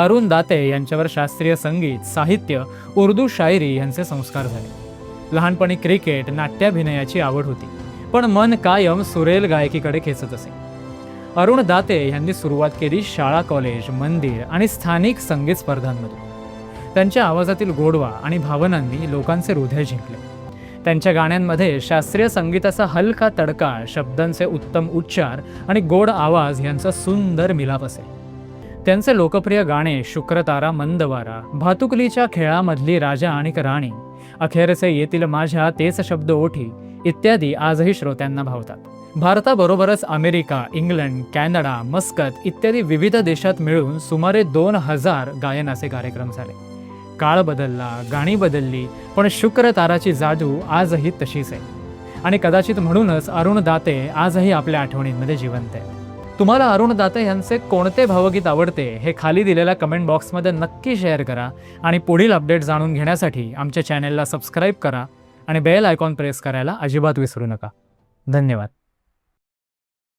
अरुण दाते यांच्यावर शास्त्रीय संगीत, साहित्य, उर्दू शायरी यांचे संस्कार झाले। लहानपणी क्रिकेट, नाट्याभिनयाची आवड होती, पण मन कायम सुरेल गायकीकडे खेचत असे। अरुण दाते यांनी सुरुवात केली शाळा, कॉलेज, मंदिर आणि स्थानिक संगीत स्पर्धांमधून। त्यांच्या आवाजातील गोडवा आणि भावनांनी लोकांचे हृदय जिंकले। त्यांच्या गाण्यांमध्ये शास्त्रीय संगीताचा हलका तडका, शब्दांचे उत्तम उच्चार आणि गोड आवाज यांचा सुंदर मिलाप असे। त्यांचे लोकप्रिय गाणे शुक्रतारा, मंदवारा, भातुकलीच्या खेळामधली राजा आणि राणी, अखेरचे येतील माझ्या तेच शब्द ओठी इत्यादी आजही श्रोत्यांना भावतात। भारताबरोबरच अमेरिका, इंग्लंड, कॅनडा, मस्कत इत्यादी विविध देशात मिळून सुमारे 2000 गायनाचे कार्यक्रम झाले। काळ बदलला, गाणी बदलली, पण शुक्रताराची जादू आजही तशीच आहे आणि कदाचित म्हणूनच अरुण दाते आजही आपल्या आठवणींमध्ये जिवंत आहे। तुम्हाला अरुण दाते यांचे कोणते भावगीत आवडते हे खाली दिलेल्या कमेंट बॉक्समध्ये नक्की शेअर करा आणि पुढील अपडेट जाणून घेण्यासाठी आमच्या चॅनेलला सबस्क्राईब करा आणि बेल आयकॉन प्रेस करायला अजिबात विसरू नका। धन्यवाद।